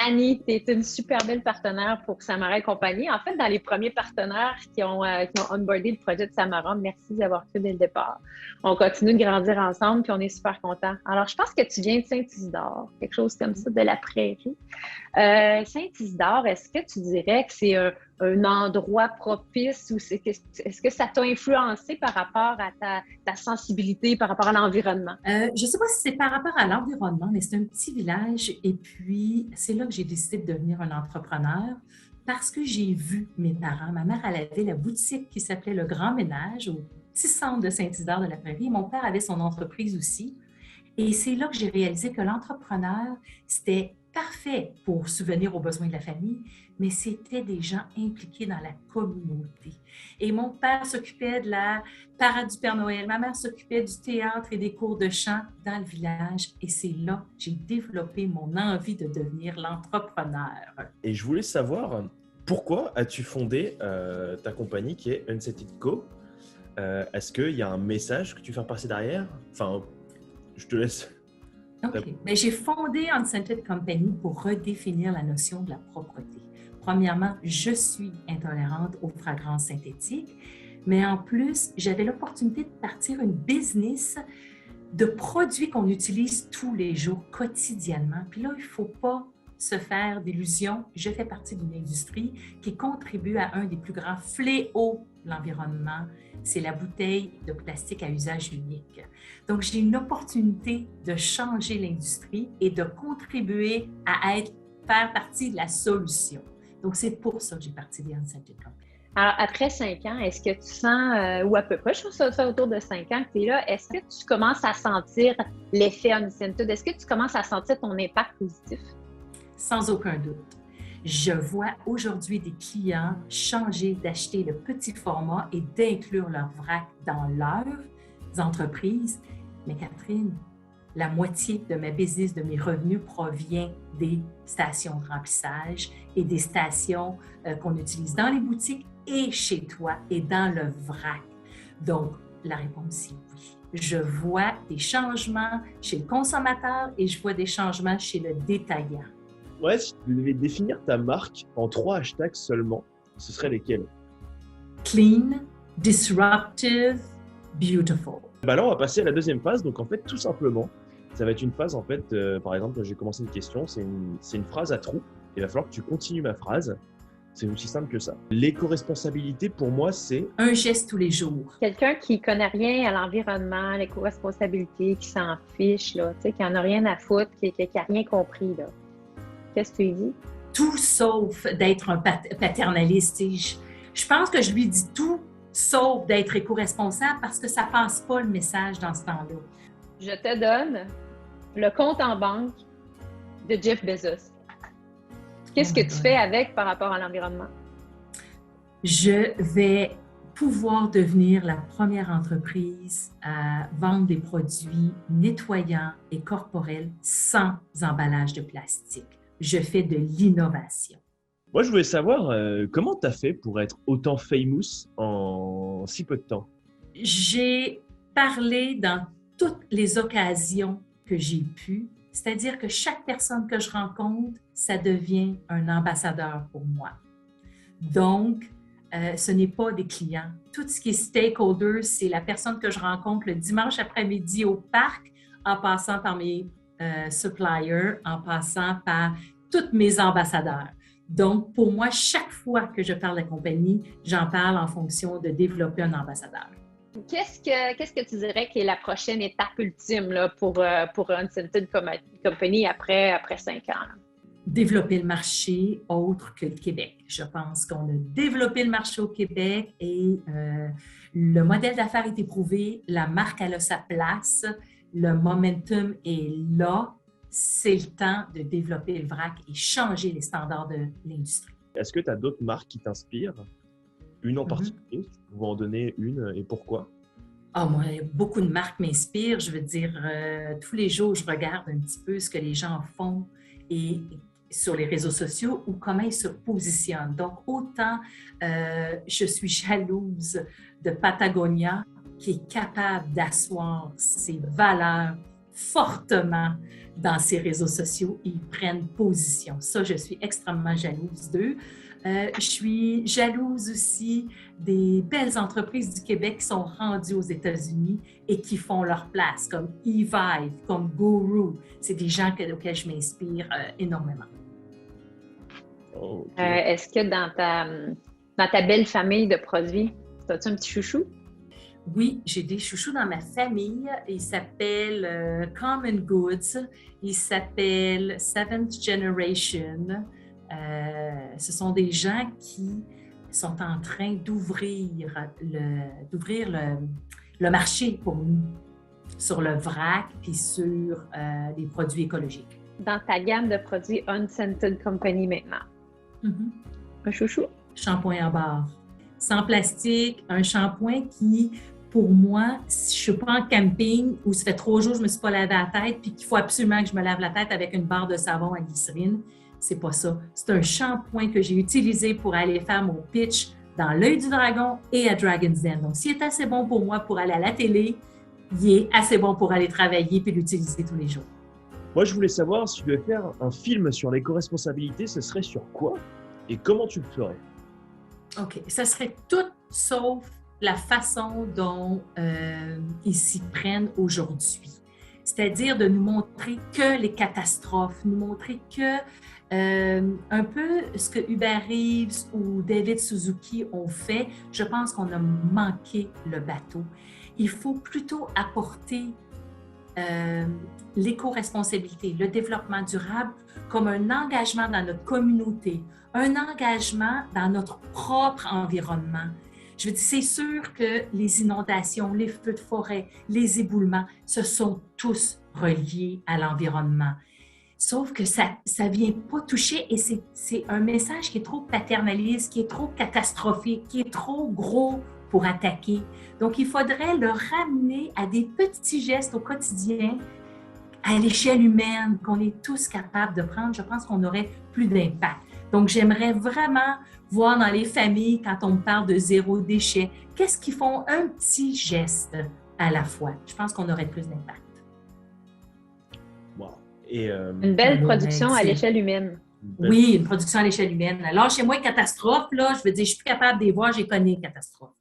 Annie, tu es une super belle partenaire pour Samara et compagnie. En fait, dans les premiers partenaires qui ont onboardé le projet de Samara, merci d'avoir cru dès le départ. On continue de grandir ensemble puis on est super contents. Alors, je pense que tu viens de Saint-Isidore, quelque chose comme ça, de la prairie. Saint-Isidore, est-ce que tu dirais que c'est un endroit propice ou est-ce que ça t'a influencé par rapport à ta sensibilité, par rapport à l'environnement? Je ne sais pas si c'est par rapport à l'environnement, mais c'est un petit village et puis c'est là que j'ai décidé de devenir un entrepreneur parce que j'ai vu mes parents. Ma mère, elle avait la boutique qui s'appelait Le Grand Ménage au petit centre de Saint-Isidore de la Prairie. Mon père avait son entreprise aussi. Et c'est là que j'ai réalisé que l'entrepreneur, c'était parfait pour subvenir aux besoins de la famille, mais c'était des gens impliqués dans la communauté. Et mon père s'occupait de la parade du Père Noël, ma mère s'occupait du théâtre et des cours de chant dans le village. Et c'est là que j'ai développé mon envie de devenir l'entrepreneur. Et je voulais savoir, pourquoi as-tu fondé ta compagnie qui est Unsettled Co? Est-ce qu'il y a un message que tu fais passer derrière? Enfin, je te laisse. OK. Mais j'ai fondé Unscented Company pour redéfinir la notion de la propreté. Premièrement, je suis intolérante aux fragrances synthétiques, mais en plus, j'avais l'opportunité de partir une business de produits qu'on utilise tous les jours, quotidiennement. Puis là, il ne faut pas se faire d'illusions. Je fais partie d'une industrie qui contribue à un des plus grands fléaux de l'environnement, c'est la bouteille de plastique à usage unique. Donc, j'ai une opportunité de changer l'industrie et de contribuer à faire partie de la solution. Donc, c'est pour ça que j'ai parti des Unscented Company. Alors, après 5 ans, est-ce que tu sens, ou à peu près, je trouve ça fait autour de 5 ans que tu es là, est-ce que tu commences à sentir l'effet Unscented? Est-ce que tu commences à sentir ton impact positif? Sans aucun doute. Je vois aujourd'hui des clients changer d'acheter le petit format et d'inclure leur vrac dans leurs entreprises. Mais Catherine, la moitié de ma business, de mes revenus provient des stations de remplissage et des stations qu'on utilise dans les boutiques et chez toi et dans le vrac. Donc, la réponse est oui. Je vois des changements chez le consommateur et je vois des changements chez le détaillant. Ouais, si tu devais définir ta marque en 3 hashtags seulement, ce seraient lesquels? Clean, disruptive, beautiful. Bah là, on va passer à la deuxième phase. Donc, en fait, tout simplement, ça va être une phase, en fait, par exemple, j'ai commencé une question, c'est une phrase à trous. Il va falloir que tu continues ma phrase. C'est aussi simple que ça. L'éco-responsabilité, pour moi, c'est… Un geste tous les jours. Quelqu'un qui connaît rien à l'environnement, l'éco-responsabilité, qui s'en fiche, là, qui n'en a rien à foutre, qui n'a rien compris, là. Qu'est-ce que tu lui dis? Tout sauf d'être un paternaliste. Je pense que je lui dis tout sauf d'être éco-responsable parce que ça ne passe pas le message dans ce temps-là. Je te donne le compte en banque de Jeff Bezos. Qu'est-ce que tu fais avec par rapport à l'environnement? Je vais pouvoir devenir la première entreprise à vendre des produits nettoyants et corporels sans emballage de plastique. Je fais de l'innovation. Moi, je voulais savoir comment tu as fait pour être autant famous en si peu de temps? J'ai parlé dans toutes les occasions que j'ai pu, c'est-à-dire que chaque personne que je rencontre, ça devient un ambassadeur pour moi. Donc, ce n'est pas des clients. Tout ce qui est stakeholder, c'est la personne que je rencontre le dimanche après-midi au parc, en passant par mes suppliers, en passant par tous mes ambassadeurs. Donc, pour moi, chaque fois que je parle de la compagnie, j'en parle en fonction de développer un ambassadeur. Qu'est-ce que tu dirais qui est la prochaine étape ultime là, pour Unscented Company après 5 ans? Là? Développer le marché autre que le Québec. Je pense qu'on a développé le marché au Québec et le modèle d'affaires est éprouvé, la marque elle a sa place, le momentum est là. C'est le temps de développer le vrac et changer les standards de l'industrie. Est-ce que tu as d'autres marques qui t'inspirent? Une en particulier? Tu peux en donner une et pourquoi? Ah, moi, beaucoup de marques m'inspirent. Je veux dire, tous les jours, je regarde un petit peu ce que les gens font et sur les réseaux sociaux ou comment ils se positionnent. Donc, autant je suis jalouse de Patagonia qui est capable d'asseoir ses valeurs fortement dans ces réseaux sociaux. Ils prennent position. Ça, je suis extrêmement jalouse d'eux. Je suis jalouse aussi des belles entreprises du Québec qui sont rendues aux États-Unis et qui font leur place, comme eVive, comme Guru. C'est des gens auxquels je m'inspire énormément. Ok. Est-ce que dans ta belle famille de produits, as-tu un petit chouchou? Oui, j'ai des chouchous dans ma famille. Ils s'appellent Common Goods. Ils s'appellent Seventh Generation. Ce sont des gens qui sont en train d'ouvrir le marché pour nous sur le vrac puis sur les produits écologiques. Dans ta gamme de produits Unscented Company maintenant, un chouchou? Shampoing en barre. Sans plastique, un shampoing qui, pour moi, si je ne suis pas en camping ou ça fait 3 jours que je ne me suis pas lavé la tête puis qu'il faut absolument que je me lave la tête avec une barre de savon à glycérine, c'est pas ça. C'est un shampoing que j'ai utilisé pour aller faire mon pitch dans l'Œil du Dragon et à Dragon's Den. Donc, s'il est assez bon pour moi pour aller à la télé, il est assez bon pour aller travailler puis l'utiliser tous les jours. Moi, je voulais savoir si tu devais faire un film sur l'éco-responsabilité, ce serait sur quoi et comment tu le ferais? OK. Ça serait tout sauf la façon dont ils s'y prennent aujourd'hui. C'est-à-dire de nous montrer que les catastrophes, nous montrer que un peu ce que Hubert Reeves ou David Suzuki ont fait, je pense qu'on a manqué le bateau. Il faut plutôt apporter l'éco-responsabilité, le développement durable comme un engagement dans notre communauté, un engagement dans notre propre environnement. Je veux dire, c'est sûr que les inondations, les feux de forêt, les éboulements, ce sont tous reliés à l'environnement. Sauf que ça ne vient pas toucher et c'est un message qui est trop paternaliste, qui est trop catastrophique, qui est trop gros pour attaquer. Donc, il faudrait le ramener à des petits gestes au quotidien, à l'échelle humaine, qu'on est tous capables de prendre. Je pense qu'on aurait plus d'impact. Donc, j'aimerais vraiment voir dans les familles, quand on parle de zéro déchet, qu'est-ce qu'ils font un petit geste à la fois. Je pense qu'on aurait plus d'impact. Wow. Et, Une belle production à l'échelle humaine. Oui, une production à l'échelle humaine. Alors, chez moi, catastrophe, là, je veux dire, je suis plus capable de les voir, j'ai connu catastrophe.